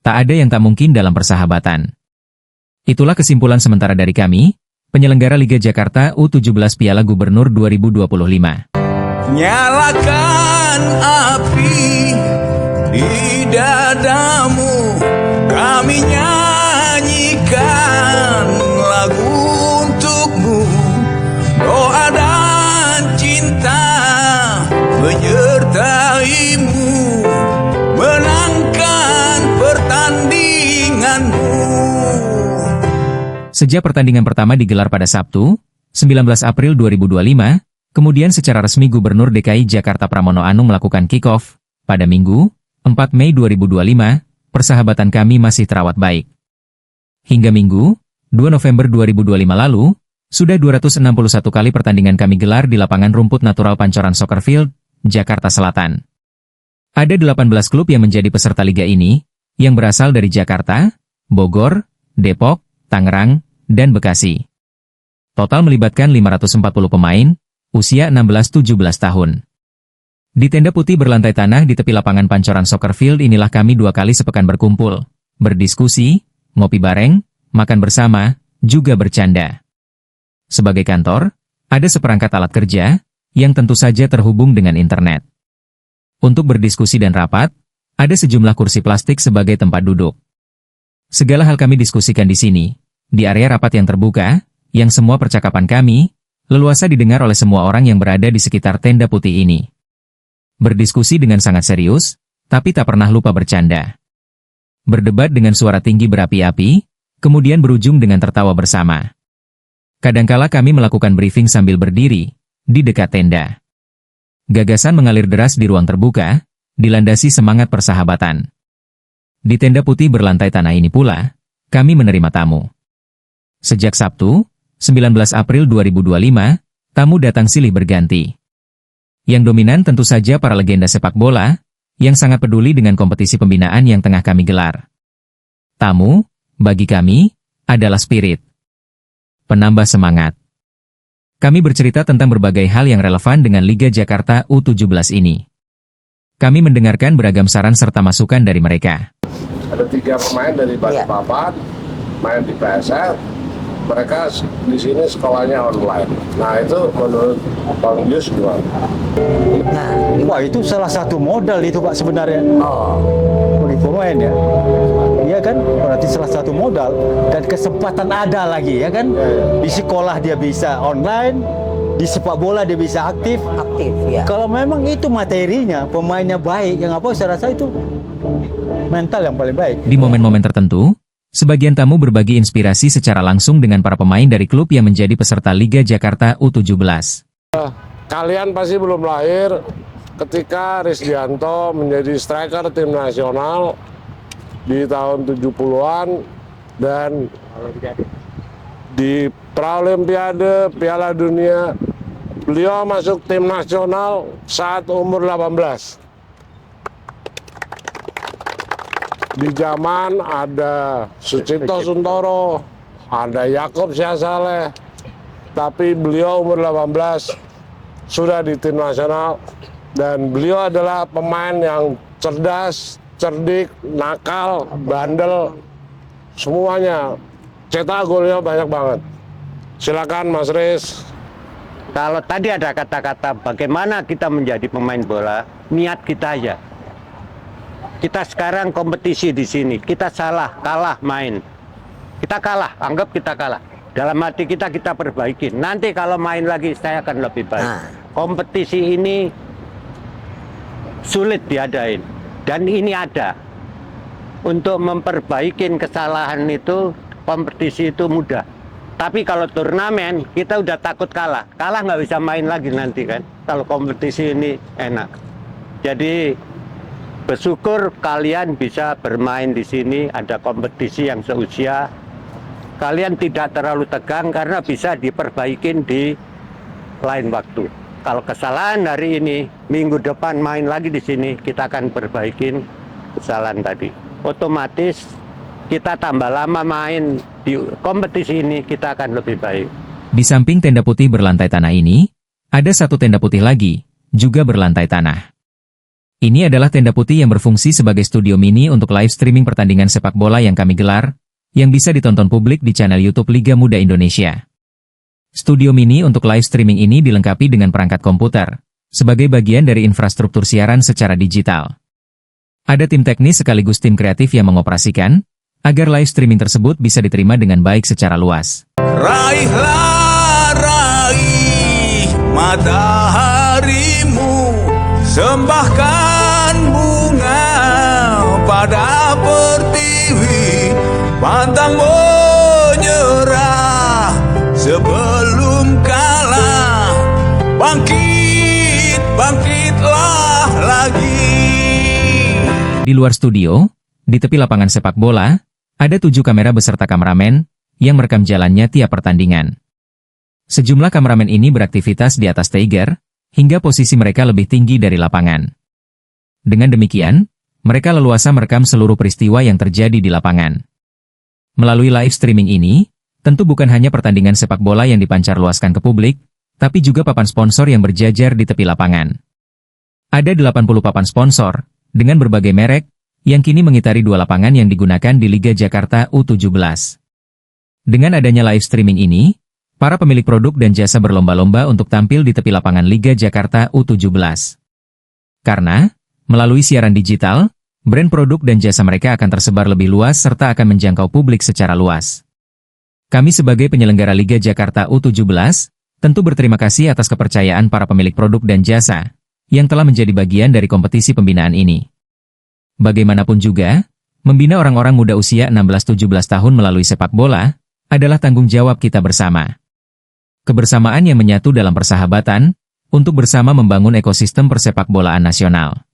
Tak ada yang tak mungkin dalam persahabatan. Itulah kesimpulan sementara dari kami, penyelenggara Liga Jakarta U17 Piala Gubernur 2025. Nyalakan api di dadamu, kami nyanyikan lagu untukmu, doa dan cinta menyertaimu, menangkan pertandinganmu. Sejak pertandingan pertama digelar pada Sabtu, 19 April 2025, kemudian secara resmi Gubernur DKI Jakarta Pramono Anung melakukan kick-off. Pada Minggu, 4 Mei 2025, persahabatan kami masih terawat baik. Hingga Minggu, 2 November 2025 lalu, sudah 261 kali pertandingan kami gelar di lapangan rumput natural Pancoran Soccer Field, Jakarta Selatan. Ada 18 klub yang menjadi peserta liga ini, yang berasal dari Jakarta, Bogor, Depok, Tangerang, dan Bekasi. Total melibatkan 540 pemain, usia 16-17 tahun. Di tenda putih berlantai tanah di tepi lapangan Pancoran Soccer Field inilah kami 2 kali sepekan berkumpul, berdiskusi, ngopi bareng, makan bersama, juga bercanda. Sebagai kantor, ada seperangkat alat kerja, yang tentu saja terhubung dengan internet. Untuk berdiskusi dan rapat, ada sejumlah kursi plastik sebagai tempat duduk. Segala hal kami diskusikan di sini, di area rapat yang terbuka, yang semua percakapan kami leluasa didengar oleh semua orang yang berada di sekitar tenda putih ini. Berdiskusi dengan sangat serius, tapi tak pernah lupa bercanda. Berdebat dengan suara tinggi berapi-api, kemudian berujung dengan tertawa bersama. Kadangkala kami melakukan briefing sambil berdiri, di dekat tenda. Gagasan mengalir deras di ruang terbuka, dilandasi semangat persahabatan. Di tenda putih berlantai tanah ini pula, kami menerima tamu. Sejak Sabtu, 19 April 2025, tamu datang silih berganti. Yang dominan tentu saja para legenda sepak bola, yang sangat peduli dengan kompetisi pembinaan yang tengah kami gelar. Tamu, bagi kami, adalah spirit. Penambah semangat. Kami bercerita tentang berbagai hal yang relevan dengan Liga Jakarta U17 ini. Kami mendengarkan beragam saran serta masukan dari mereka. Ada 3 pemain dari Balikpapan, main di PSL. Mereka di sini sekolahnya online. Nah itu menurut Bang Yus gimana? Wah itu salah satu modal itu Pak sebenarnya. Bagi pemain ya. Iya kan? Berarti salah satu modal dan kesempatan ada lagi ya kan? Di sekolah dia bisa online, di sepak bola dia bisa aktif ya. Kalau memang itu materinya, pemainnya baik, yang apa saya rasa itu mental yang paling baik. Di momen-momen tertentu, sebagian tamu berbagi inspirasi secara langsung dengan para pemain dari klub yang menjadi peserta Liga Jakarta U17. Kalian pasti belum lahir ketika Risdianto menjadi striker tim nasional di tahun 70-an dan di Paralimpiade Piala Dunia beliau masuk tim nasional saat umur 18. Di zaman ada Sucipto Suntoro, ada Yaakob Syahsaleh, tapi beliau umur 18 sudah di tim nasional dan beliau adalah pemain yang cerdas, cerdik, nakal, bandel, semuanya. Cetak golnya banyak banget. Silakan Mas Riz. Kalau tadi ada kata-kata bagaimana kita menjadi pemain bola, niat kita aja. Kita sekarang kompetisi di sini, kita salah, kalah main. Kita kalah, anggap kita kalah. Dalam hati kita perbaiki. Nanti kalau main lagi, saya akan lebih baik. Kompetisi ini sulit diadain. Dan ini ada. Untuk memperbaiki kesalahan itu, kompetisi itu mudah. Tapi kalau turnamen, kita udah takut kalah. Kalah nggak bisa main lagi nanti kan. Kalau kompetisi ini enak. Jadi bersyukur kalian bisa bermain di sini, ada kompetisi yang seusia. Kalian tidak terlalu tegang karena bisa diperbaikin di lain waktu. Kalau kesalahan hari ini, minggu depan main lagi di sini, kita akan perbaikin kesalahan tadi. Otomatis kita tambah lama main di kompetisi ini, kita akan lebih baik. Di samping tenda putih berlantai tanah ini, ada satu tenda putih lagi, juga berlantai tanah. Ini adalah tenda putih yang berfungsi sebagai studio mini untuk live streaming pertandingan sepak bola yang kami gelar, yang bisa ditonton publik di channel YouTube Liga Muda Indonesia. Studio mini untuk live streaming ini dilengkapi dengan perangkat komputer, sebagai bagian dari infrastruktur siaran secara digital. Ada tim teknis sekaligus tim kreatif yang mengoperasikan, agar live streaming tersebut bisa diterima dengan baik secara luas. Raihlah raih mataharimu, sembahkan bunga pada pertiwi, pantang menyerah sebelum kalah, bangkitlah lagi. Di luar studio, di tepi lapangan sepak bola, ada 7 kamera beserta kameramen yang merekam jalannya tiap pertandingan. Sejumlah kameramen ini beraktivitas di atas Tiger, hingga posisi mereka lebih tinggi dari lapangan. Dengan demikian, mereka leluasa merekam seluruh peristiwa yang terjadi di lapangan. Melalui live streaming ini, tentu bukan hanya pertandingan sepak bola yang dipancar luaskan ke publik, tapi juga papan sponsor yang berjajar di tepi lapangan. Ada 80 papan sponsor, dengan berbagai merek, yang kini mengitari 2 lapangan yang digunakan di Liga Jakarta U17. Dengan adanya live streaming ini, para pemilik produk dan jasa berlomba-lomba untuk tampil di tepi lapangan Liga Jakarta U17. Karena, melalui siaran digital, brand produk dan jasa mereka akan tersebar lebih luas serta akan menjangkau publik secara luas. Kami sebagai penyelenggara Liga Jakarta U17, tentu berterima kasih atas kepercayaan para pemilik produk dan jasa, yang telah menjadi bagian dari kompetisi pembinaan ini. Bagaimanapun juga, membina orang-orang muda usia 16-17 tahun melalui sepak bola, adalah tanggung jawab kita bersama. Kebersamaan yang menyatu dalam persahabatan, untuk bersama membangun ekosistem persepak bolaan nasional.